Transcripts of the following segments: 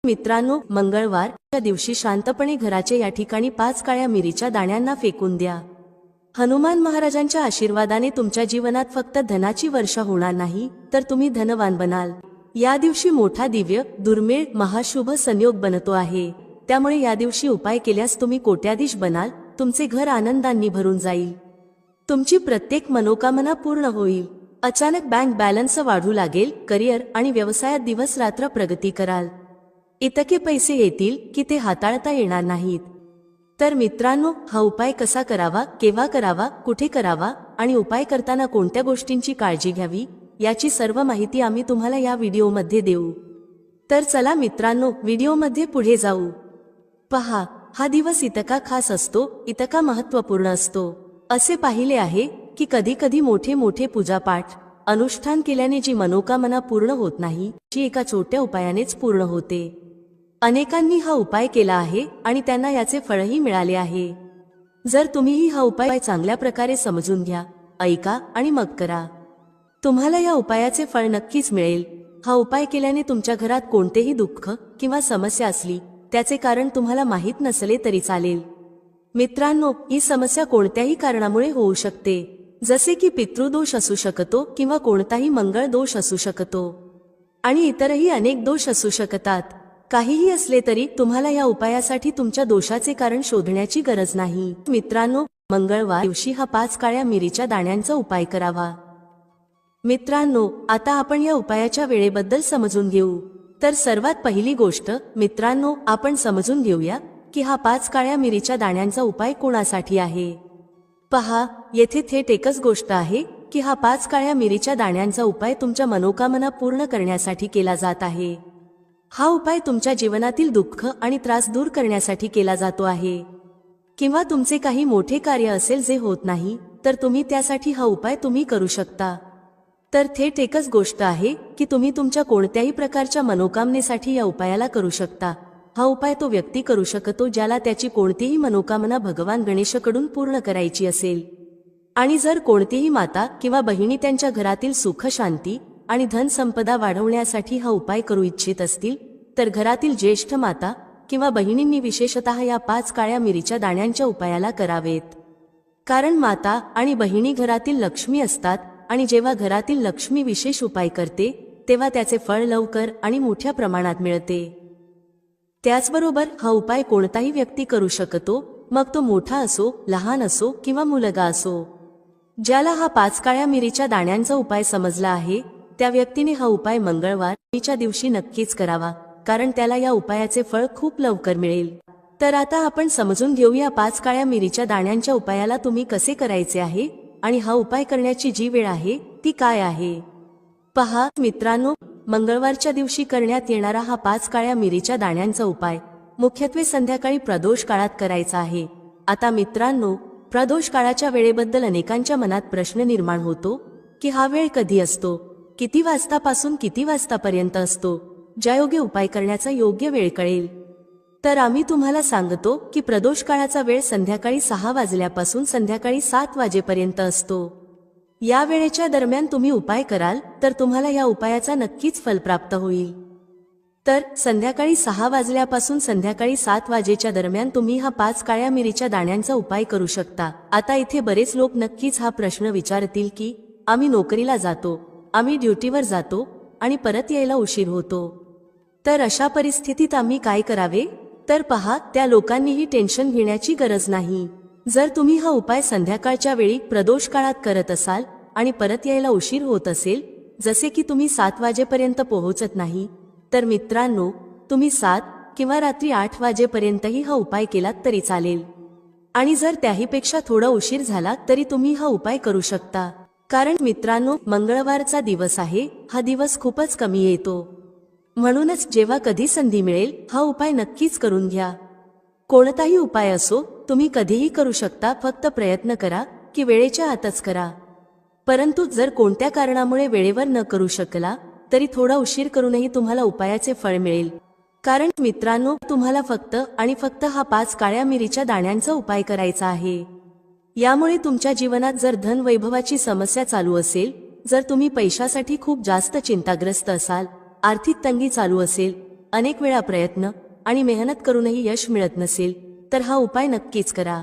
मित्रांनो, मंगळवारच्या दिवशी शांतपणे घराच्या या ठिकाणी 5 काळ्या मिरीच्या दाण्यांना फेकून द्या. हनुमान महाराजांच्या आशीर्वादाने तुमच्या जीवनात फक्त धनाची वर्षा होणार नाही, तर तुम्ही धनवान बनाल. या दिवशी मोठा दिव्य, दुर्मिळ, महाशुभ संयोग बनतो आहे. त्यामुळे या दिवशी उपाय केल्यास तुम्ही कोट्याधीश बनाल. तुमचे घर आनंदांनी भरून जाईल. तुमची प्रत्येक मनोकामना पूर्ण होईल. अचानक बँक बॅलन्स वाढू लागेल. करिअर आणि व्यवसायात दिवस रात्र प्रगती कराल. इतके पैसे येतील की ते हाताळता येणार नाहीत. तर मित्रांनो, हा उपाय कसा करावा, केव्हा करावा, कुठे करावा आणि उपाय करताना कोणत्या गोष्टींची काळजी घ्यावी, याची सर्व माहिती आम्ही तुम्हाला या व्हिडिओमध्ये देऊ. तर चला मित्रांनो, व्हिडिओमध्ये पुढे जाऊ. पहा, हा दिवस इतका खास असतो, इतका महत्त्वपूर्ण असतो. असे पाहिले आहे की कधी कधी मोठे मोठे पूजापाठ, अनुष्ठान केल्याने जी मनोकामना पूर्ण होत नाही, ती एका छोट्या उपायानेच पूर्ण होते. अनेकांनी हा उपाय केला आहे आणि त्यांना याचे फळही मिळाले आहे. जर तुम्हीही हा उपाय चांगल्या प्रकारे समजून घ्या, ऐका आणि मग करा, तुम्हाला या उपायाचे फळ नक्कीच मिळेल. हा उपाय केल्याने तुमच्या घरात कोणतेही दुःख किंवा समस्या असली, त्याचे कारण तुम्हाला माहीत नसले तरी चालेल. मित्रांनो, ही समस्या कोणत्याही कारणामुळे होऊ शकते, जसे की पितृदोष असू शकतो किंवा कोणताही मंगळ दोष असू शकतो आणि इतरही अनेक दोष असू शकतात. काहीही असले तरी तुम्हाला या उपायासाठी तुमच्या दोषाचे कारण शोधण्याची गरज नाही. मित्रांनो, मंगळवार दिवशी हा 5 काळ्या मिरीच्या दाण्यांचा उपाय करावा. मित्रांनो, आता आपण या उपायाच्या वेळेबद्दल समजून घेऊ. तर सर्वात पहिली गोष्ट मित्रांनो, आपण समजून घेऊया की हा 5 काळ्या मिरीच्या दाण्यांचा उपाय कोणासाठी आहे. पहा, येथे थेट एकच गोष्ट आहे की हा 5 काळ्या मिरीच्या दाण्यांचा उपाय तुमच्या मनोकामना पूर्ण करण्यासाठी केला जात आहे. हा उपाय तुमच्या जीवनातील दुःख आणि त्रास दूर करण्यासाठी केला जातो आहे. किंवा तुमचे काही मोठे कार्य असेल जे होत नाही, तर तुम्ही त्यासाठी हा उपाय तुम्ही करू शकता. तर थेट एकच गोष्ट आहे की तुम्ही तुमच्या कोणत्याही प्रकारच्या मनोकामनेसाठी या उपायाला करू शकता. हा उपाय तो व्यक्ती करू शकतो ज्याला त्याची कोणतीही मनोकामना भगवान गणेशकडून पूर्ण करायची असेल. आणि जर कोणतीही माता किंवा बहिणी त्यांच्या घरातील सुख, शांती आणि धन संपदा वाढवण्यासाठी हा उपाय करू इच्छित असतील, तर घरातील ज्येष्ठ माता किंवा बहिणींनी विशेषतः या 5 काळ्या मिरीच्या दाण्यांच्या उपायाला करावेत. कारण माता आणि बहिणी घरातील लक्ष्मी असतात आणि जेव्हा घरातील लक्ष्मी विशेष उपाय करते, तेव्हा त्याचे फळ लवकर आणि मोठ्या प्रमाणात मिळते. त्याचबरोबर हा उपाय कोणताही व्यक्ती करू शकतो, मग तो मोठा असो, लहान असो किंवा मुलगा असो. ज्याला हा 5 काळ्या मिरीच्या दाण्यांचा उपाय समजला आहे, त्या व्यक्तीने हा उपाय मंगळवारच्या दिवशी नक्कीच करावा, कारण त्याला या उपायाचे फळ खूप लवकर मिळेल. तर आता आपण समजून घेऊया 5 काळ्या मिरीच्या दाण्यांच्या उपायाला तुम्ही कसे करायचे आहे आणि हा उपाय करण्याची जी वेळ आहे ती काय आहे. पहा मित्रांनो, मंगळवारच्या दिवशी करण्यात येणारा हा 5 काळ्या मिरीच्या दाण्यांचा उपाय मुख्यत्वे संध्याकाळी प्रदोष काळात करायचा आहे. आता मित्रांनो, प्रदोष काळाच्या वेळेबद्दल अनेकांच्या मनात प्रश्न निर्माण होतो की हा वेळ कधी असतो, किती वाजतापासून किती वाजतापर्यंत असतो, ज्यायोगे उपाय करण्याचा योग्य वेळ कळेल. तर आम्ही तुम्हाला सांगतो की प्रदोष काळाचा वेळ संध्याकाळी 6 वाजल्यापासून संध्याकाळी 7 वाजेपर्यंत असतो. या वेळेच्या दरम्यान तुम्ही उपाय कराल तर तुम्हाला या उपायाचा नक्कीच फल प्राप्त होईल. तर संध्याकाळी 6 वाजल्यापासून संध्याकाळी 7 वाजेच्या दरम्यान तुम्ही हा 5 काळ्या मिरीच्या दाण्यांचा उपाय करू शकता. आता इथे बरेच लोक नक्कीच हा प्रश्न विचारतील की आम्ही नोकरीला जातो, आम्ही ड्युटीवर जातो आणि परत यायला उशीर होतो, तर अशा परिस्थितीत आम्ही काय करावे. तर पहा, त्या लोकांनीही टेन्शन घेण्याची गरज नाही. जर तुम्ही हा उपाय संध्याकाळच्या वेळी प्रदोष काळात करत असाल आणि परत यायला उशीर होत असेल, जसे की तुम्ही 7 वाजेपर्यंत पोहोचत नाही, तर मित्रांनो, तुम्ही 7 किंवा रात्री 8 वाजेपर्यंतही हा उपाय केलात तरी चालेल. आणि जर त्याहीपेक्षा थोडा उशीर झाला तरी तुम्ही हा उपाय करू शकता. कारण मित्रांनो, मंगळवारचा दिवस आहे, हा दिवस खूपच कमी येतो. म्हणूनच जेव्हा कधी संधी मिळेल हा उपाय नक्कीच करून घ्या. कोणताही उपाय असो, तुम्ही कधीही करू शकता, फक्त प्रयत्न करा की वेळेच्या आतच करा. परंतु जर कोणत्या कारणामुळे वेळेवर न करू शकला तरी थोडा उशीर करूनही तुम्हाला उपायाचे फळ मिळेल. कारण मित्रांनो, तुम्हाला फक्त आणि फक्त हा 5 काळ्या मिरीच्या दाण्यांचा उपाय करायचा आहे. यामुळे तुमच्या जीवनात जर धन वैभवाची समस्या चालू असेल, जर तुम्ही पैशासाठी खूप जास्त चिंताग्रस्त असाल, आर्थिक तंगी चालू असेल अनेक वेळा प्रयत्न आणि मेहनत करूनही यश मिळत नसेल तर हा उपाय नक्कीच करा.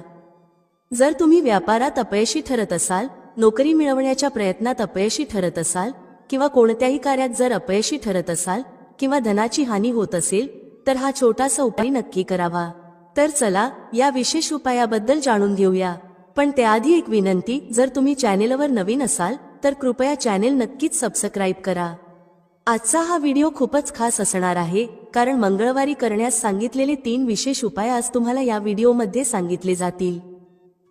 जर तुम्ही व्यापारात अपयशी ठरत असाल, नोकरी मिळवण्याच्या प्रयत्नात अपयशी ठरत असाल किंवा कोणत्याही कार्यात जर अपयशी ठरत असाल किंवा धनाची हानी होत असेल तर हा छोटासा उपाय नक्की करावा. तर चला या विशेष उपायाबद्दल जाणून घेऊया. पण त्याआधी एक विनंती, जर तुम्ही चॅनेलवर नवीन असाल तर कृपया चॅनेल नक्कीच सबस्क्राईब करा. आजचा हा व्हिडिओ खूपच खास असणार आहे, कारण मंगळवारी करण्यास सांगितलेले 3 विशेष उपाय आज तुम्हाला या व्हिडिओमध्ये सांगितले जातील.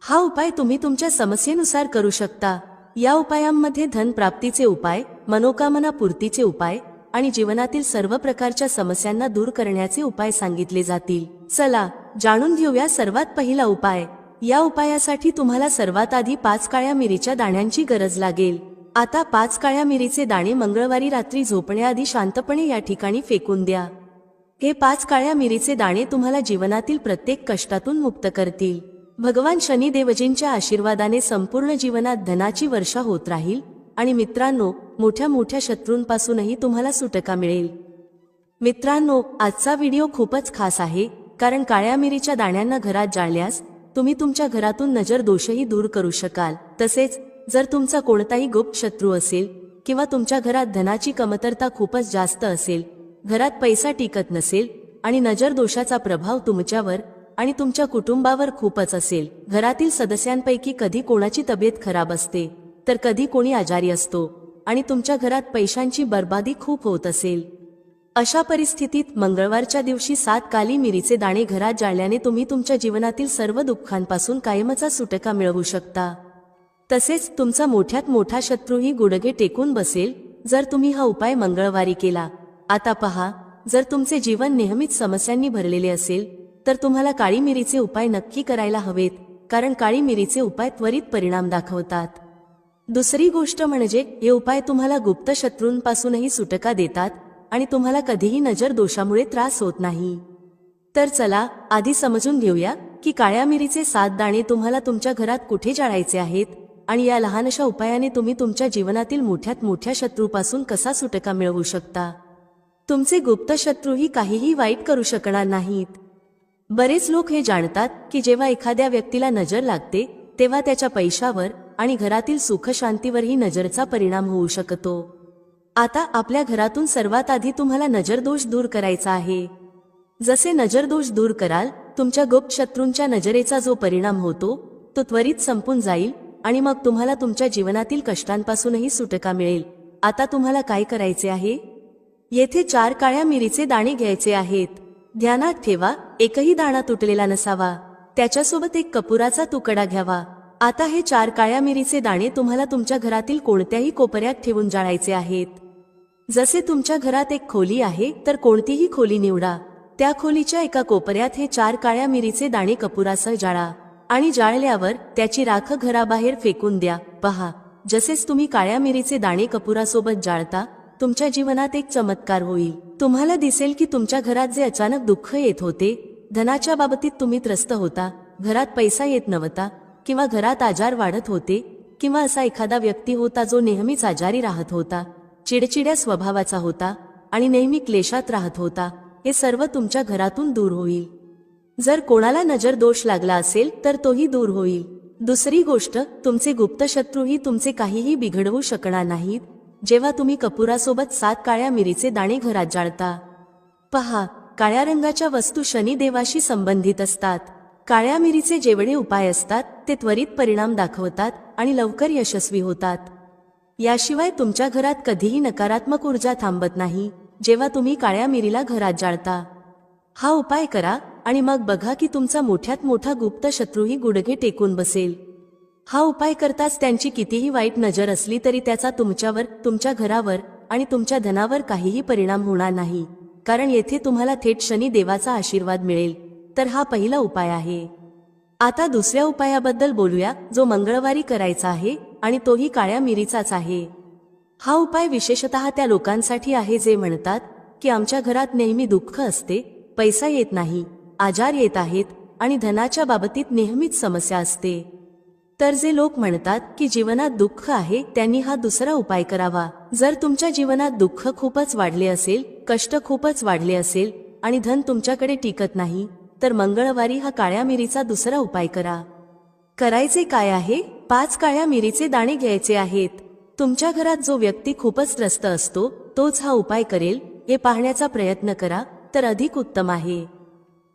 हा उपाय तुम्ही तुमच्या समस्येनुसार करू शकता. या उपायांमध्ये धन प्राप्तीचे उपाय, मनोकामना पूर्तीचे उपाय आणि जीवनातील सर्व प्रकारच्या समस्यांना दूर करण्याचे उपाय सांगितले जातील. चला जाणून घेऊया सर्वात पहिला उपाय. या उपायासाठी तुम्हाला सर्वात आधी 5 काळ्या मिरीच्या दाण्यांची गरज लागेल. आता 5 काळ्या मिरीचे दाणे मंगळवारी रात्री झोपण्याआधी शांतपणे या ठिकाणी फेकून द्या. हे 5 काळ्या मिरीचे दाणे तुम्हाला जीवनातील प्रत्येक कष्टातून मुक्त करतील. भगवान शनिदेवजींच्या आशीर्वादाने संपूर्ण जीवनात धनाची वर्षा होत राहील आणि मित्रांनो, मोठ्या मोठ्या शत्रूंपासूनही तुम्हाला सुटका मिळेल. मित्रांनो, आजचा व्हिडिओ खूपच खास आहे, कारण काळ्या मिरीच्या दाण्यांना घरात जाळल्यास तुम्ही तुमच्या घरातून नजर दोषही दूर करू शकाल. तसेच जर तुमचा कोणताही गुप्त शत्रू असेल किंवा तुमच्या घरात धनाची कमतरता खूपच जास्त असेल, घरात पैसा टिकत नसेल आणि नजर दोषाचा प्रभाव तुमच्यावर आणि तुमच्या कुटुंबावर खूपच असेल, घरातील सदस्यांपैकी कधी कोणाची तब्येत खराब असते तर कधी कोणी आजारी असतो आणि तुमच्या घरात पैशांची बर्बादी खूप होत असेल, अशा परिस्थितीत मंगळवारच्या दिवशी 7 काली मिरीचे दाणे घरात जाळल्याने तुम्ही तुमच्या जीवनातील सर्व दुःखांपासून कायमचा सुटका मिळवू शकता. तसेच तुमचा मोठ्यात मोठा शत्रूही गुडघे टेकून बसेल जर तुम्ही हा उपाय मंगळवारी केला. आता पहा, जर तुमचे जीवन नेहमीच समस्यांनी भरलेले असेल तर तुम्हाला काळी मिरीचे उपाय नक्की करायला हवेत, कारण काळी मिरीचे उपाय त्वरित परिणाम दाखवतात. दुसरी गोष्ट म्हणजे हे उपाय तुम्हाला गुप्त शत्रूंपासूनही सुटका देतात आणि तुम्हाला कधीही नजर दोषामुळे त्रास होत नाही. तर चला आधी समजून घेऊया की काळ्या मिरीचे 7 दाणे तुम्हाला तुमच्या घरात कुठे जाळायचे आहेत आणि या लहानशा उपायाने तुम्ही तुमच्या जीवनातील मोठ्यात मोठ्या शत्रूपासून कसा सुटका मिळवू शकता. तुमचे गुप्त शत्रूही काहीही वाईट करू शकणार नाहीत. बरेच लोक हे जाणतात की जेव्हा एखाद्या व्यक्तीला नजर लागते तेव्हा त्याच्या पैशावर आणि घरातील सुख शांतीवरही नजरचा परिणाम होऊ शकतो. आता आपल्या घरातून सर्वात आधी तुम्हाला नजरदोष दूर करायचा आहे. जसे नजरदोष दूर कराल, तुमच्या गुप्त शत्रूंच्या नजरेचा जो परिणाम होतो तो त्वरित संपून जाईल आणि मग तुम्हाला तुमच्या जीवनातील कष्टांपासूनही सुटका मिळेल. आता तुम्हाला काय करायचे आहे? येथे 4 काळ्या मिरीचे दाणे घ्यायचे आहेत. ध्यानात ठेवा, एकही दाणा तुटलेला नसावा. त्याच्यासोबत एक कपुराचा तुकडा घ्यावा. आता हे 4 काळ्या मिरीचे दाणे तुम्हाला तुमच्या घरातील कोणत्याही कोपऱ्यात ठेवून जाळायचे आहेत. जसे तुमच्या घरात एक खोली आहे तर कोणतीही खोली निवडा. त्या खोलीच्या एका कोपऱ्यात हे 4 काळ्या मिरीचे दाणे कपुरासह जाळा आणि जाळल्यावर त्याची राख घराबाहेर फेकून द्या. पहा, जसेच तुम्ही काळ्या मिरीचे दाणे कपुरासोबत जाळता, तुमच्या जीवनात एक चमत्कार होईल. तुम्हाला दिसेल की तुमच्या घरात जे अचानक दुःख येत होते, धनाच्या बाबतीत तुम्ही त्रस्त होता, घरात पैसा येत नव्हता किंवा घरात आजार वाढत होते किंवा असा एखादा व्यक्ती होता जो नेहमीच आजारी राहत होता, चिडचिड्या स्वभावाचा होता आणि नेहमी क्लेशात राहत होता, हे सर्व तुमच्या घरातून दूर होईल. जर कोणाला नजर दोष लागला असेल तर तोही दूर होईल. दुसरी गोष्ट, तुमचे गुप्त शत्रूही तुमचे काहीही बिघडवू शकणार नाहीत जेव्हा तुम्ही कपुरासोबत 7 काळ्या मिरीचे दाणे घरात जाळता. पहा, काळ्या रंगाच्या वस्तू शनिदेवाशी संबंधित असतात. काळ्या मिरीचे जेवढे उपाय असतात ते त्वरित परिणाम दाखवतात आणि लवकर यशस्वी होतात. याशिवाय तुमच्या घरात कधीही नकारात्मक ऊर्जा थांबत नाही जेव्हा तुम्ही काळ्या मिरीला घरात जाळता. हा उपाय करा आणि मग बघा की तुमचा मोठ्यात मोठा गुप्त शत्रूही गुडघे टेकून बसेल. हा उपाय करताच त्यांची कितीही वाईट नजर असली तरी त्याचा तुमच्यावर, तुमच्या घरावर आणि तुमच्या धनावर काहीही परिणाम होणार नाही, कारण येथे तुम्हाला थेट शनी देवाचा आशीर्वाद मिळेल. तर हा पहिला उपाय आहे. आता दुसऱ्या उपायाबद्दल बोलूया, जो मंगळवारी करायचा आहे आणि तोही काळ्या मिरीचाच आहे. हा उपाय विशेषतः त्या लोकांसाठी आहे जे म्हणतात की आमच्या घरात नेहमी दुःख असते, पैसा येत नाही, आजार येत आहेत आणि धनाच्या बाबतीत नेहमीच समस्या असते. तर जे लोक म्हणतात की जीवनात दुःख आहे त्यांनी हा दुसरा उपाय करावा। जर तुमच्या जीवनात दुःख खूपच वाढले असेल, कष्ट खूपच वाढले असेल आणि धन तुमच्याकडे टिकत नाही, तर मंगळवारी हा काळ्या मिरीचा दुसरा उपाय करा। करायचे काय आहे? 5 काळ्या मिरीचे दाणे घ्यायचे आहेत। तुमच्या घरात जो व्यक्ती खूपच त्रस्त असतो तोच हा उपाय करेल हे पाहण्याचा प्रयत्न करा, तर अधिक उत्तम आहे।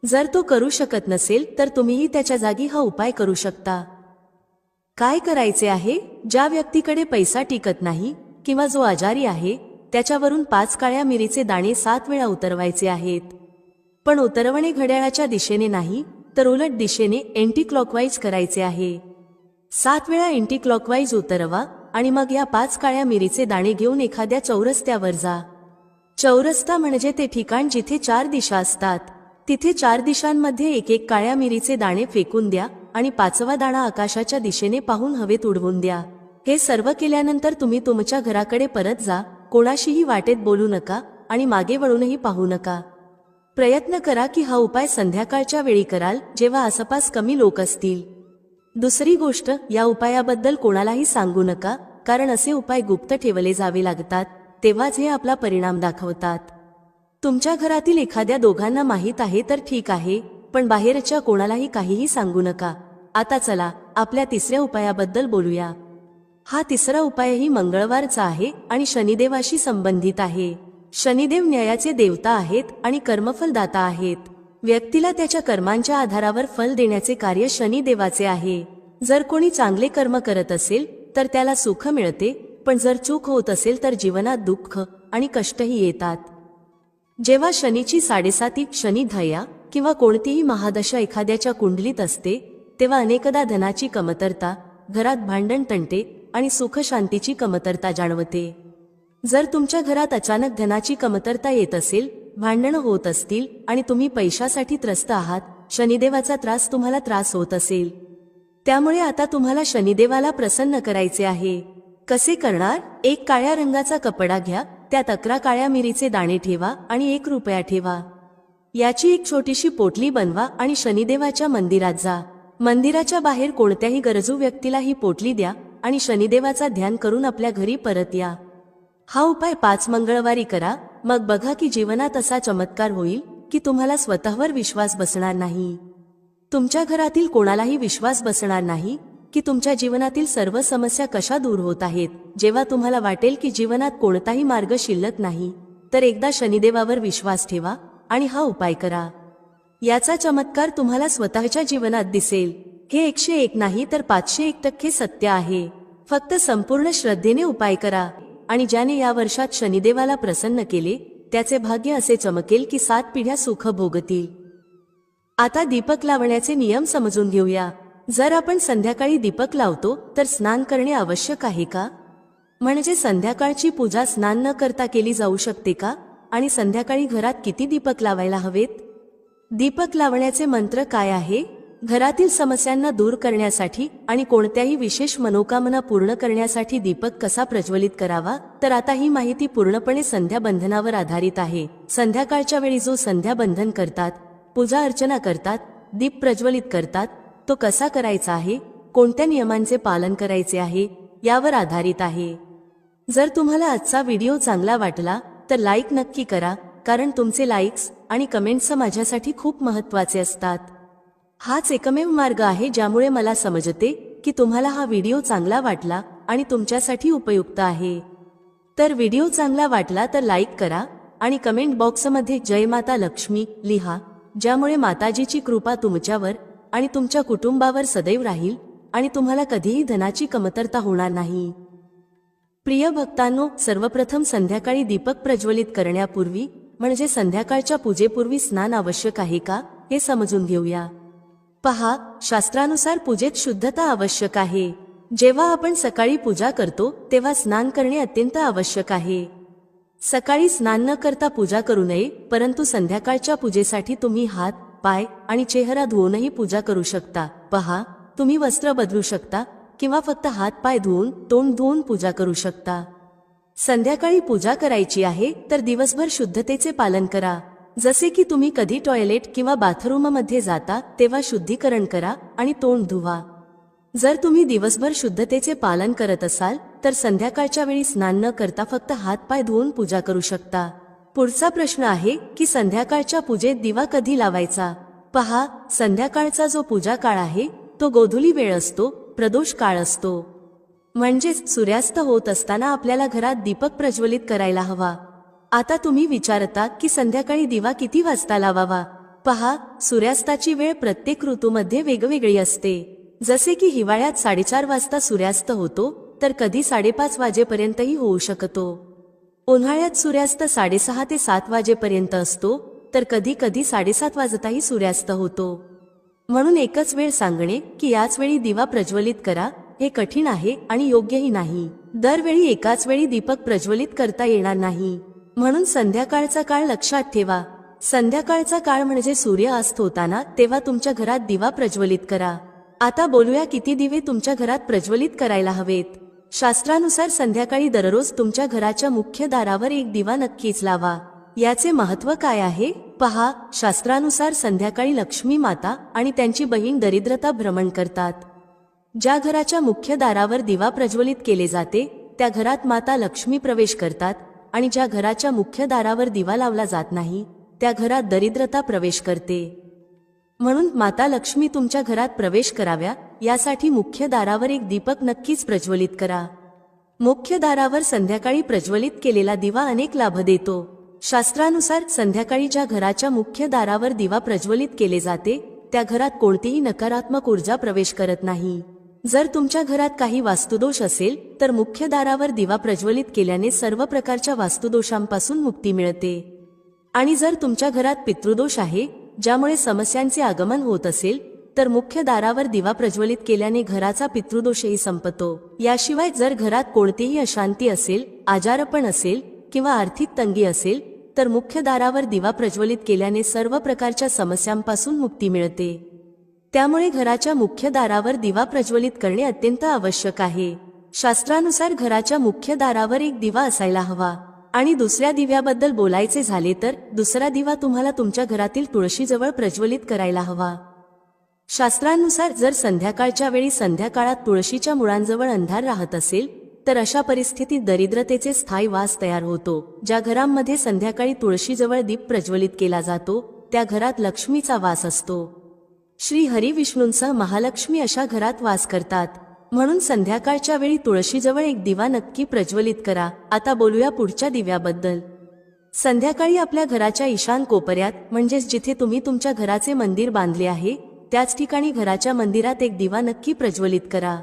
जर तो करू शकत नसेल तर तुम्हीही त्याच्या जागी हा उपाय करू शकता। काय करायचे आहे? ज्या व्यक्तीकडे पैसा टिकत नाही किंवा जो आजारी आहे त्याच्यावरून 5 काळ्या मिरीचे दाणे 7 वेळा उतरवायचे आहेत। पण उतरवणे घड्याळाच्या दिशेने नाही, तर उलट दिशेने एंटी क्लॉकवाईज करायचे आहे। 7 वेळा एंटी क्लॉकवाईज उतरवा आणि मग या 5 काळ्या मिरीचे दाणे घेऊन एखाद्या चौरस्त्यावर जा। चौरस्ता म्हणजे ते ठिकाण जिथे 4 दिशा असतात। तिथे 4 दिशांमध्ये एक एक काळ्या मिरीचे दाणे फेकून द्या आणि 5वा दाणा आकाशाच्या दिशेने पाहून हवेत उडवून द्या। हे सर्व केल्यानंतर तुम्ही तुमच्या घराकडे परत जा, कोणाशीही वाटेत बोलू नका आणि मागे वळूनही पाहू नका। प्रयत्न करा की हा उपाय संध्याकाळच्या वेळी कराल, जेव्हा आसपास कमी लोक असतील। दुसरी गोष्ट, या उपायाबद्दल कोणालाही सांगू नका, कारण असे उपाय गुप्त ठेवले जावे लागतात, तेव्हाच हे आपला परिणाम दाखवतात। तुमच्या घरातील एखाद्या दोघांना माहीत आहे तर ठीक आहे, पण बाहेरच्या कोणालाही काहीही सांगू नका। आता चला आपल्या तिसऱ्या उपायाबद्दल बोलूया। हा तिसरा उपायही मंगळवारचा आहे आणि शनिदेवाशी संबंधित आहे। शनिदेव न्यायाचे देवता आहेत आणि कर्मफलदाता आहेत। व्यक्तीला त्याच्या कर्मांच्या आधारावर फल देण्याचे कार्य शनिदेवाचे आहे। जर कोणी चांगले कर्म करत असेल तर त्याला सुख मिळते, पण जर चूक होत असेल तर जीवनात दुःख आणि कष्टही येतात। जेव्हा शनीची 7.5 शनी धया किंवा कोणतीही महादशा एखाद्याच्या कुंडलीत असते, तेव्हा अनेकदा धनाची कमतरता, घरात भांडण तंटे आणि सुख शांतीची कमतरता जाणवते। जर तुमच्या घरात अचानक धनाची कमतरता येत असेल, भांडणं होत असतील आणि तुम्ही पैशासाठी त्रस्त आहात, शनिदेवाचा त्रास तुम्हाला त्रास होत असेल, त्यामुळे आता तुम्हाला शनिदेवाला प्रसन्न करायचे आहे। कसे करणार? 1 काळ्या रंगाचा कपडा घ्या, त्यात 11 काळ्या मिरीचे दाणे ठेवा आणि 1 रुपया ठेवा। याची एक छोटीशी पोटली बनवा आणि शनिदेवाच्या मंदिरात जा। मंदिराच्या बाहेर कोणत्याही गरजू व्यक्तीला ही पोटली द्या आणि शनिदेवाचा ध्यान करून आपल्या घरी परत या। हा उपाय 5 मंगळवारी करा, मग बघा की जीवनात असा चमत्कार होईल की तुम्हाला स्वतःवर विश्वास बसणार नाही, तुमच्या घरातील कोणालाही विश्वास बसणार नाही की तुमच्या जीवनातील सर्व समस्या कशा दूर होत आहेत। जेव्हा तुम्हाला वाटेल की जीवनात कोणताही मार्ग शिल्लक नाही, तर एकदा शनिदेवावर विश्वास ठेवा आणि हा उपाय करा। याचा चमत्कार तुम्हाला स्वतःच्या जीवनात दिसेल। हे 101 नाही तर 501% सत्य आहे। फक्त संपूर्ण श्रद्धेने उपाय करा आणि ज्याने या वर्षात शनिदेवाला प्रसन्न केले त्याचे भाग्य असे चमकेल की 7 पिढ्या सुख भोगतील। आता दीपक लावण्याचे नियम समजून घेऊया। जर आपण संध्याकाळी दीपक लावतो तर स्नान करणे आवश्यक आहे का? म्हणजे संध्याकाळची पूजा स्नान न करता केली जाऊ शकते का? आणि संध्याकाळी घरात किती दीपक लावायला हवेत? दीपक लावण्याचे मंत्र काय आहे? घरातील समस्यांना दूर करण्यासाठी आणि कोणत्याही विशेष मनोकामना पूर्ण करण्यासाठी दीपक कसा प्रज्वलित करावा, तर आता ही माहिती पूर्णपणे संध्याबंधनावर आधारित आहे। संध्याकाळच्या वेळी जो संध्याबंधन करतात, पूजा अर्चना करतात, दीप प्रज्वलित करतात, तो कसा करायचा आहे, कोणत्या नियमांचे पालन करायचे आहे, यावर आधारित आहे। जर तुम्हाला आजचा व्हिडिओ चांगला वाटला तर लाईक नक्की करा, कारण तुमचे लाईक्स आणि कमेंट्स माझ्यासाठी खूप महत्त्वाचे असतात। हाच एकमेव मार्ग आहे ज्यामुळे मला समजते की तुम्हाला हा व्हिडिओ चांगला वाटला आणि तुमच्यासाठी उपयुक्त आहे। तर व्हिडिओ चांगला वाटला तर लाईक करा आणि कमेंट बॉक्समध्ये जय माता लक्ष्मी लिहा, ज्यामुळे माताजीची कृपा तुमच्यावर आणि तुमच्या कुटुंबावर सदैव राहील आणि तुम्हाला कधीही धनाची कमतरता होणार नाही। प्रिय भक्तांनो, सर्वप्रथम संध्याकाळी दीपक प्रज्वलित करण्यापूर्वी म्हणजे संध्याकाळच्या पूजेपूर्वी स्नान आवश्यक आहे का, हे समजून घेऊया। पहा, शास्त्रानुसार पूजेत शुद्धता आवश्यक आहे। जेव्हा आपण सकाळी पूजा करतो तेव्हा स्नान करणे अत्यंत आवश्यक आहे। सकाळी स्नान न करता पूजा करू नये, परंतु संध्याकाळच्या पूजेसाठी तुम्ही हात, पाय आणि चेहरा धुवूनही पूजा करू शकता। पहा, तुम्ही वस्त्र बदलू शकता किंवा फक्त हात पाय धुवून, तोंड धुवून पूजा करू शकता। संध्याकाळी पूजा करायची आहे तर दिवसभर शुद्धतेचे पालन करा। जसे की तुम्ही कधी टॉयलेट किंवा बाथरूममध्ये जाता तेव्हा शुद्धीकरण करा आणि तोंड धुवा। जर तुम्ही दिवसभर शुद्धतेचे पालन करत असाल तर संध्याकाळच्या वेळी स्नान न करता फक्त हातपाय धुवून पूजा करू शकता. पुढचा प्रश्न आहे की संध्याकाळच्या पूजेत दिवा कधी लावायचा? पहा, संध्याकाळचा जो पूजा काळ आहे तो गोधुली वेळ असतो, प्रदोष काळ असतो. म्हणजेच सूर्यास्त होत असताना आपल्याला घरात दीपक प्रज्वलित करायला हवा. आता तुम्ही विचारता की संध्याकाळी दिवा किती वाजता लावावा? पहा, सूर्यास्ताची वेळ प्रत्येक ऋतूमध्ये वेगवेगळी असते. जसे की हिवाळ्यात 4:30 वाजता सूर्यास्त होतो, तर कधी 5:30 वाजेपर्यंतही होऊ शकतो. उन्हाळ्यात सूर्यास्त 6:30 ते 7 वाजेपर्यंत असतो, तर कधी कधी 7:30 वाजताही सूर्यास्त होतो. म्हणून एकच वेळ सांगणे की याच वेळी दिवा प्रज्वलित करा हे कठीण आहे आणि योग्यही नाही. दरवेळी एकाच वेळी दीपक प्रज्वलित करता येणार नाही. म्हणून संध्याकाळचा काळ लक्षात ठेवा. संध्याकाळचा काळ म्हणजे सूर्य अस्त होताना, तेव्हा तुमच्या घरात दिवा प्रज्वलित करा. आता बोलूया किती दिवे तुमच्या घरात प्रज्वलित करायला हवेत. शास्त्रानुसार संध्याकाळी दररोज तुमच्या घराच्या मुख्य दारावर एक दिवा नक्कीच लावा. याचे महत्त्व काय आहे? पहा, शास्त्रानुसार संध्याकाळी लक्ष्मी माता आणि त्यांची बहीण दरिद्रता भ्रमण करतात. ज्या घराच्या मुख्य दारावर दिवा प्रज्वलित केले जाते त्या घरात माता लक्ष्मी प्रवेश करतात आणि ज्या घराच्या मुख्य दारावर दिवा लावला जात नाही त्या घरात दरिद्रता प्रवेश करते. म्हणून माता लक्ष्मी तुमच्या घरात प्रवेश कराव्या यासाठी मुख्य दारावर एक दीपक नक्कीच प्रज्वलित करा. मुख्य दारावर संध्याकाळी प्रज्वलित केलेला दिवा अनेक लाभ देतो. शास्त्रानुसार संध्याकाळी ज्या घराच्या मुख्य दारावर दिवा प्रज्वलित केले जाते त्या घरात कोणतीही नकारात्मक ऊर्जा प्रवेश करत नाही. जर तुमच्या घरात काही वास्तुदोष असेल तर मुख्य दारावर दिवा प्रज्वलित केल्याने सर्व प्रकारच्या वास्तुदोषांपासून मुक्ती मिळते. आणि जर तुमच्या घरात पितृदोष आहे, ज्यामुळे समस्यांचे आगमन होत असेल, तर मुख्य दारावर दिवा प्रज्वलित केल्याने घराचा पितृदोषही संपतो. याशिवाय जर घरात कोणतीही अशांती असेल, आजारपण असेल किंवा आर्थिक तंगी असेल तर मुख्य दारावर दिवा प्रज्वलित केल्याने सर्व प्रकारच्या समस्यांपासून मुक्ती मिळते. त्यामुळे घराच्या मुख्य दारावर दिवा प्रज्वलित करणे अत्यंत आवश्यक आहे. शास्त्रानुसार घराच्या मुख्य दारावर एक दिवा असायला हवा. आणि दुसऱ्या दिव्याबद्दल बोलायचे झाले तर दुसरा दिवा तुम्हाला तुमच्या घरातील तुळशीजवळ प्रज्वलित करायला हवा. शास्त्रानुसार जर संध्याकाळच्या वेळी संध्याकाळात तुळशीच्या मुळांजवळ अंधार राहत असेल तर अशा परिस्थितीत दरिद्रतेचे स्थायी वास तयार होतो. ज्या घरांमध्ये संध्याकाळी तुळशीजवळ दीप प्रज्वलित केला जातो त्या घरात लक्ष्मीचा वास असतो. श्री हरी विष्णूंसह महालक्ष्मी अशा घरात वास करतात. म्हणून संध्याकाळच्या वेळी तुळशीजवळ एक दिवा नक्की प्रज्वलित करा. आता बोलूया पुढच्या दिव्याबद्दल. संध्याकाळी आपल्या घराच्या ईशान कोपऱ्यात म्हणजेच जिथे तुम्ही तुमच्या घराचे मंदिर बांधले आहे त्याच ठिकाणी घराच्या मंदिरात एक दिवा नक्की प्रज्वलित करा.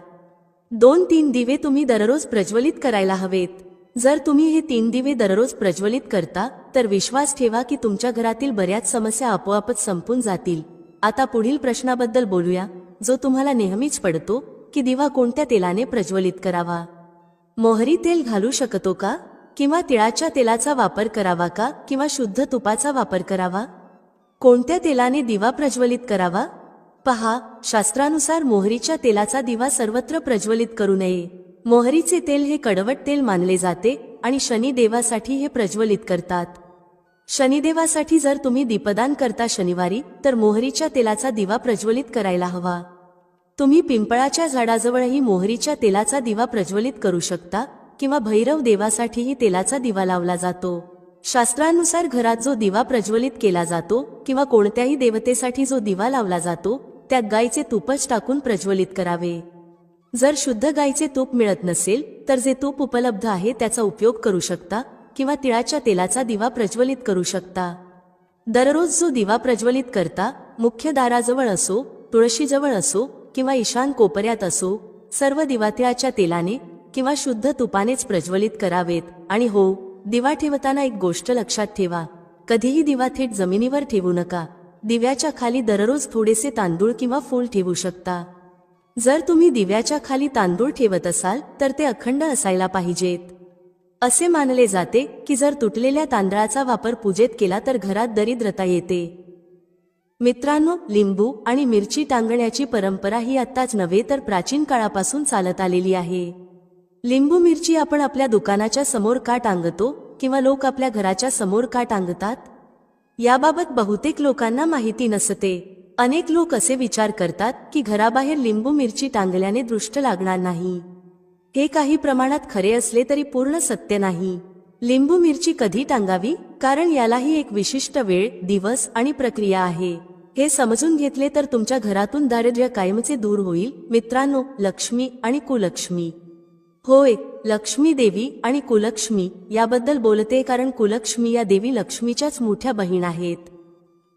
2-3 दिवे तुम्ही दररोज प्रज्वलित करायला हवेत. जर तुम्ही हे 3 दिवे दररोज प्रज्वलित करता तर विश्वास ठेवा की तुमच्या घरातील बऱ्याच समस्या आपोआपच संपून जातील. आता पुढील प्रश्नाबद्दल बोलूया जो तुम्हाला नेहमीच पडतो की दिवा कोणत्या तेलाने प्रज्वलित करावा? मोहरी तेल घालू शकतो का? किंवा तिळाच्या तेलाचा वापर करावा का? किंवा शुद्ध तुपाचा वापर करावा? कोणत्या तेलाने दिवा प्रज्वलित करावा? पहा, शास्त्रानुसार मोहरीच्या तेलाचा दिवा सर्वत्र प्रज्वलित करू नये. मोहरीचे तेल हे कडवट तेल मानले जाते आणि शनिदेवासाठी हे प्रज्वलित करतात. शनिदेवासाठी जर तुम्ही दीपदान करता शनिवारी तर मोहरीच्या तेलाचा दिवा प्रज्वलित करायला हवा. तुम्ही पिंपळाच्या झाडाजवळही मोहरीच्या तेलाचा दिवा प्रज्वलित करू शकता किंवा भैरव देवासाठीही तेलाचा दिवा लावला जातो. शास्त्रानुसार घरात जो दिवा प्रज्वलित केला जातो किंवा कोणत्याही देवतेसाठी जो दिवा लावला जातो त्यात गायीचे तूपच टाकून प्रज्वलित करावे. जर शुद्ध गायीचे तूप मिळत नसेल तर जे तूप उपलब्ध आहे त्याचा उपयोग करू शकता किंवा तिळाच्या तेलाचा दिवा प्रज्वलित करू शकता. दररोज जो दिवा प्रज्वलित करता मुख्य दाराजवळ असो, तुळशीजवळ असो किंवा ईशान कोपऱ्यात असो, सर्व दिवा तिळाच्या तेलाने किंवा शुद्ध तुपानेच प्रज्वलित करावेत. आणि हो, दिवा ठेवताना एक गोष्ट लक्षात ठेवा, कधीही दिवा थेट जमिनीवर ठेवू नका. दिव्याच्या खाली दररोज थोडेसे तांदूळ किंवा फूल ठेवू शकता. जर तुम्ही दिव्याच्या खाली तांदूळ ठेवत असाल तर ते अखंड असायला पाहिजेत. असे मानले जाते की जर तुटलेल्या तांदळाचा वापर पूजेत केला तर घरात दरिद्रता येते. मित्रांनो, लिंबू आणि मिरची टांगण्याची परंपरा ही आत्ताच नव्हे तर प्राचीन काळापासून चालत आलेली आहे. लिंबू मिरची आपण आपल्या दुकानाच्या समोर का टांगतो किंवा लोक आपल्या घराच्या समोर का टांगतात? याबाबत बहुतेक लोकांना माहिती नसते. अनेक लोक असे विचार करतात की घराबाहेर लिंबू मिरची टांगल्याने दृष्ट लागणार नाही. हे काही प्रमाणात खरे असले तरी पूर्ण सत्य नाही. लिंबू मिरची कधी टांगावी, कारण यालाही एक विशिष्ट वेळ, दिवस आणि प्रक्रिया आहे. हे समजून घेतले तर तुमच्या घरातून दारिद्र्य कायमचे दूर होईल. मित्रांनो, लक्ष्मी आणि कुलक्ष्मी. होय, लक्ष्मी देवी आणि कुलक्ष्मी याबद्दल बोलते कारण कुलक्ष्मी या देवी लक्ष्मीच्याच मोठ्या बहीण आहेत.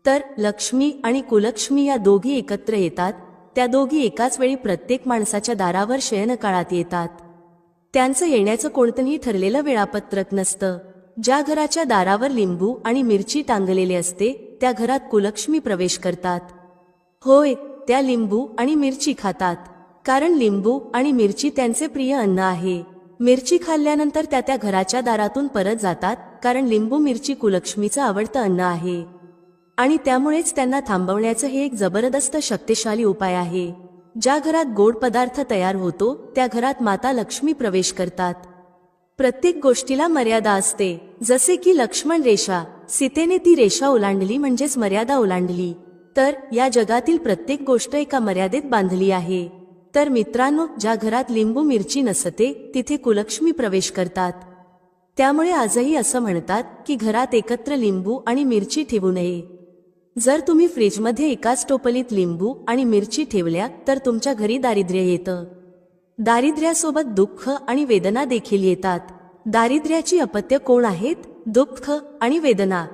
तर लक्ष्मी आणि कुलक्ष्मी या दोघी एकत्र येतात. त्या दोघी एकाच वेळी प्रत्येक माणसाच्या दारावर शयनकाळात येतात. त्यांचं येण्याचं कोणतंही ठरलेलं वेळापत्रक नसतं. ज्या घराच्या दारावर लिंबू आणि मिरची टांगलेले असते त्या घरात कुलक्ष्मी प्रवेश करतात. होय, त्या लिंबू आणि मिरची खातात, कारण लिंबू आणि मिरची त्यांचे प्रिय अन्न आहे. मिरची खाल्ल्यानंतर त्या घराच्या दारातून परत जातात, कारण लिंबू मिरची कुलक्ष्मीचं आवडतं अन्न आहे. आणि त्यामुळेच त्यांना थांबवण्याचं हे एक जबरदस्त शक्तिशाली उपाय आहे. ज्या घरात गोड पदार्थ तयार होतो त्या घरात माता लक्ष्मी प्रवेश करतात. प्रत्येक गोष्टीला मर्यादा असते. जसे की लक्ष्मण रेषा, सीतेने ती रेषा ओलांडली म्हणजेच मर्यादा ओलांडली. तर या जगातील प्रत्येक गोष्ट एका मर्यादेत बांधली आहे. तर मित्रांनो, ज्या घरात लिंबू मिरची नसते तिथे कुलक्ष्मी प्रवेश करतात. त्यामुळे आजही असं म्हणतात की घरात एकत्र लिंबू आणि मिरची ठेवू नये. जर तुम्ही फ्रीजमध्ये एकाच टोपलीत लिंबू आणि मिरची ठेवल्या तर तुमच्या घरी दारिद्र्य येतं. दारिद्र्यासोबत दुःख आणि वेदना देखील येतात. दारिद्र्याची अपत्य कोण आहेत? दुःख आणि वेदना.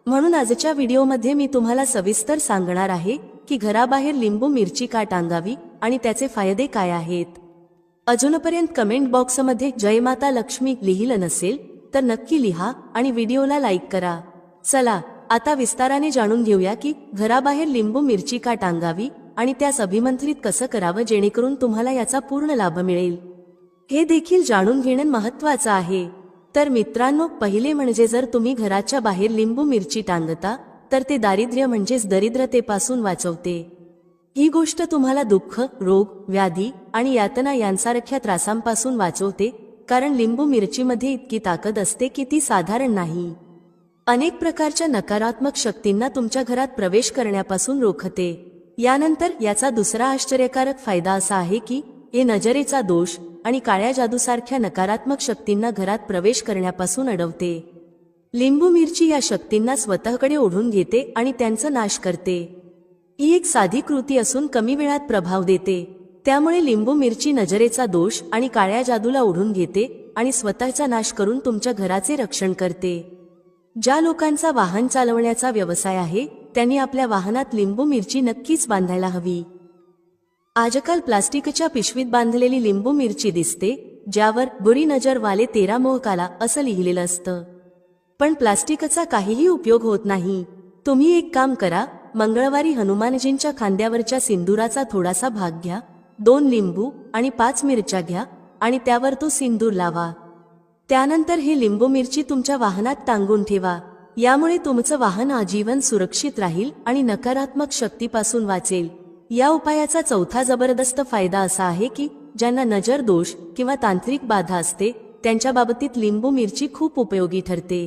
म्हणून आजच्या व्हिडिओमध्ये मी तुम्हाला सविस्तर सांगणार आहे की घराबाहेर लिंबू मिरची का टांगावी आणि त्याचे फायदे काय आहेत. अजूनपर्यंत कमेंट बॉक्समध्ये जय माता लक्ष्मी लिहिलं नसेल तर नक्की लिहा आणि व्हिडिओला लाईक करा. चला आता विस्ताराने जाणून घेऊया की घराबाहेर लिंबू मिरची का टांगावी आणि त्यास अभिमंत्रित कसं करावं जेणेकरून तुम्हाला याचा पूर्ण लाभ मिळेल. हे देखील जाणून घेणं महत्त्वाचं आहे. तर मित्रांनो, पहिले म्हणजे जर तुम्ही घराच्या बाहेर लिंबू मिरची टांगता तर ते दारिद्र्य म्हणजेच दरिद्रतेपासून वाचवते. ही गोष्ट तुम्हाला दुःख, रोग, व्याधी आणि यातना यांसारख्या त्रासांपासून वाचवते, कारण लिंबू मिरचीमध्ये इतकी ताकद असते की ती साधारण नाही. अनेक प्रकारच्या नकारात्मक शक्तींना तुमच्या घरात प्रवेश करण्यापासून रोखते. यानंतर याचा दुसरा आश्चर्यकारक फायदा असा आहे की हे नजरेचा दोष आणि काळ्या जादूसारख्या नकारात्मक शक्तींना घरात प्रवेश करण्यापासून अडवते. लिंबू मिरची या शक्तींना स्वतःकडे ओढून घेते आणि त्यांचा नाश करते. ही एक साधी कृती असून कमी वेळात प्रभाव देते. त्यामुळे लिंबू मिरची नजरेचा दोष आणि काळ्या जादूला ओढून घेते आणि स्वतःचा नाश करून तुमच्या घराचे रक्षण करते. ज्या लोकांचा वाहन चालवण्याचा व्यवसाय आहे त्यांनी आपल्या वाहनात लिंबू मिरची नक्कीच बांधायला हवी. आजकाल प्लास्टिकच्या पिशवीत बांधलेली लिंबू मिरची दिसते, ज्यावर बुरी नजर वाले 13 मोहकाला असं लिहिलेलं असतं. पण प्लास्टिकचा काहीही उपयोग होत नाही. तुम्ही एक काम करा, मंगळवारी हनुमानजींच्या खांद्यावरच्या सिंदुराचा थोडासा भाग घ्या, 2 लिंबू आणि 5 मिरच्या घ्या आणि त्यावर तो सिंदूर लावा. त्यानंतर हे लिंबू मिरची तुमच्या वाहनात टांगून ठेवा. यामुळे तुमचं वाहन आजीवन सुरक्षित राहील आणि नकारात्मक शक्तीपासून वाचेल. या उपायाचा चौथा जबरदस्त फायदा असा आहे की ज्यांना नजर दोष किंवा तांत्रिक बाधा असते त्यांच्या बाबतीत लिंबू मिरची खूप उपयोगी ठरते.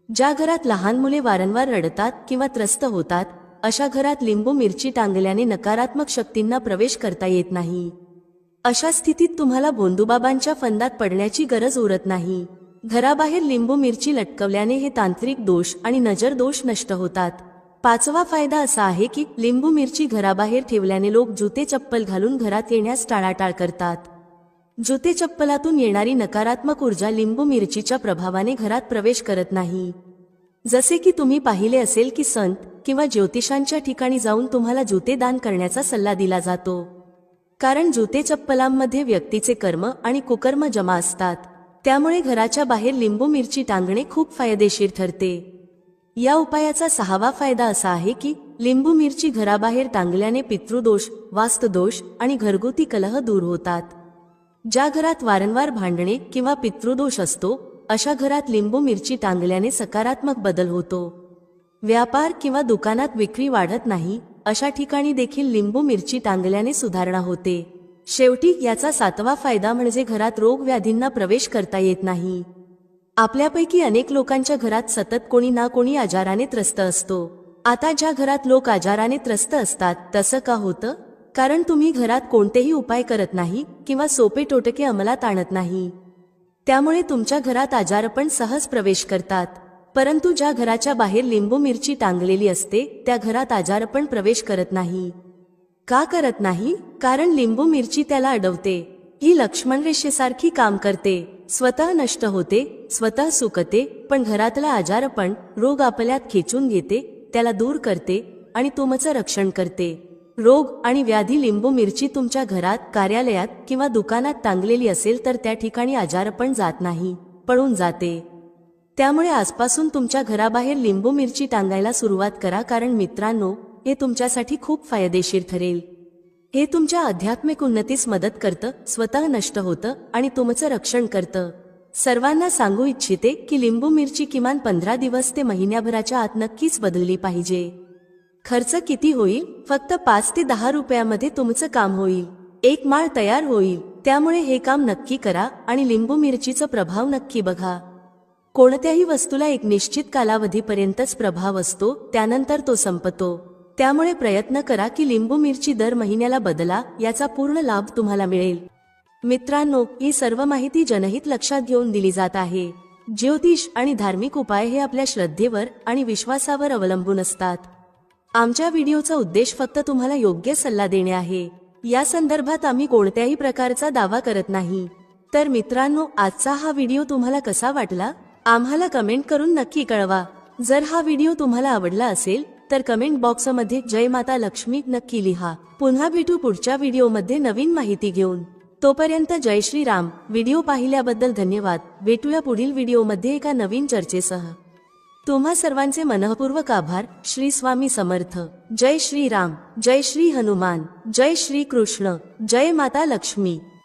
ज्या घरात लहान मुले वारंवार रडतात किंवा त्रस्त होतात अशा घरात लिंबू मिरची टांगल्याने नकारात्मक शक्तींना प्रवेश करता येत नाही. अशा स्थितीत तुम्हाला भोंदूबाबांच्या फंदात पडण्याची गरज उरत नाही. घराबाहेर लिंबू मिरची लटकवल्याने हे तांत्रिक दोष आणि नजर दोष नष्ट होतात. पाचवा फायदा असा आहे की लिंबू मिरची घराबाहेर ठेवल्याने लोक जुते चप्पल घालून घरात येण्यास टाळाटाळ करतात. जुते चप्पलातून येणारी नकारात्मक ऊर्जा लिंबू मिरचीच्या प्रभावाने घरात प्रवेश करत नाही. जसे की तुम्ही पाहिले असेल की संत किंवा ज्योतिषांच्या ठिकाणी जाऊन तुम्हाला जुते दान करण्याचा सल्ला दिला जातो, कारण जुते चप्पलांमध्ये व्यक्तीचे कर्म आणि कुकर्म जमा असतात. त्यामुळे घराच्या बाहेर लिंबू मिरची टांगणे खूप फायदेशीर ठरते. या उपायाचा सहावा फायदा असा आहे की लिंबू मिरची घराबाहेर टांगल्याने पितृदोष, वास्तुदोष आणि घरगुती कलह दूर होतात. ज्या घरात वारंवार भांडणे किंवा पितृदोष असतो अशा घरात लिंबू मिरची टांगल्याने सकारात्मक बदल होतो. व्यापार किंवा दुकानात विक्री वाढत नाही अशा ठिकाणी देखील लिंबू मिरची टांगल्याने सुधारणा होते. शेवटी याचा सातवा फायदा म्हणजे घरात रोग व्याधींना प्रवेश करता येत नाही. आपल्यापैकी अनेक लोकांच्या घरात सतत कोणी ना कोणी आजाराने त्रस्त असतो. आता ज्या घरात लोक आजाराने त्रस्त असतात तसं का होतं? कारण तुम्ही घरात कोणतेही उपाय करत नाही किंवा सोपे टोटके अंमलात आणत नाही. त्यामुळे तुमच्या घरात आजारपण सहज प्रवेश करतात. परंतु ज्या घराच्या बाहेर लिंबू मिरची टांगलेली असते त्या घरात आजारपण प्रवेश करत नाही. का करत नाही? कारण लिंबू मिरची त्याला अडवते. ही लक्ष्मण रेषेसारखी काम करते. स्वतः नष्ट होते, स्वतः सुकते, पण घरातला आजारपण, रोग आपल्यात खेचून घेते, त्याला दूर करते आणि तुमचं रक्षण करते. रोग आणि व्याधी लिंबू मिरची तुमच्या घरात, कार्यालयात किंवा दुकानात टांगलेली असेल तर त्या ठिकाणी आजारपण जात नाही, पळून जाते. त्यामुळे आजपासून तुमच्या घराबाहेर लिंबू मिरची टांगायला सुरुवात करा. कारण मित्रांनो, हे तुमच्यासाठी खूप फायदेशीर ठरेल. हे तुमच्या आध्यात्मिक उन्नतीस मदत करतं, स्वतः नष्ट होतं आणि तुमचं रक्षण करतं. सर्वांना सांगू इच्छिते की लिंबू मिरची किमान 15 दिवस ते महिन्याभराच्या आत नक्कीच बदलली पाहिजे. खर्च किती होईल? फक्त 5 ते 10 रुपयामध्ये तुमचं काम होईल. एक माळ तयार होईल. त्यामुळे हे काम नक्की करा आणि लिंबू मिरचीचा प्रभाव नक्की बघा. कोणत्याही वस्तूला एक निश्चित कालावधीपर्यंतच प्रभाव असतो, त्यानंतर तो संपतो. त्यामुळे प्रयत्न करा की लिंबू मिरची दर महिन्याला बदला, याचा पूर्ण लाभ तुम्हाला मिळेल. मित्रांनो, ही सर्व माहिती जनहित लक्षात घेऊन दिली जात आहे. ज्योतिष आणि धार्मिक उपाय हे आपल्या श्रद्धेवर आणि विश्वासावर अवलंबून असतात. आमच्या व्हिडिओचा उद्देश फक्त तुम्हाला योग्य सल्ला देणे आहे. या संदर्भात आम्ही कोणत्याही प्रकारचा दावा करत नाही. तर मित्रांनो, आजचा हा व्हिडिओ तुम्हाला कसा वाटला? आम्हाला कमेंट करून नक्की कळवा. जर हा व्हिडिओ तुम्हाला आवडला असेल तर कमेंट बॉक्समध्ये जय माता लक्ष्मी नक्की लिहा. पुन्हा भेटू पुढच्या व्हिडिओमध्ये नवीन माहिती घेऊन. तोपर्यंत जय श्री राम. व्हिडिओ पाहिल्याबद्दल धन्यवाद. भेटूया पुढील व्हिडिओमध्ये एका नवीन चर्चेसह. तुम्हा सर्वांचे मनःपूर्वक आभार. श्री स्वामी समर्थ. जय श्री राम. जय श्री हनुमान. जय श्री कृष्ण. जय माता लक्ष्मी.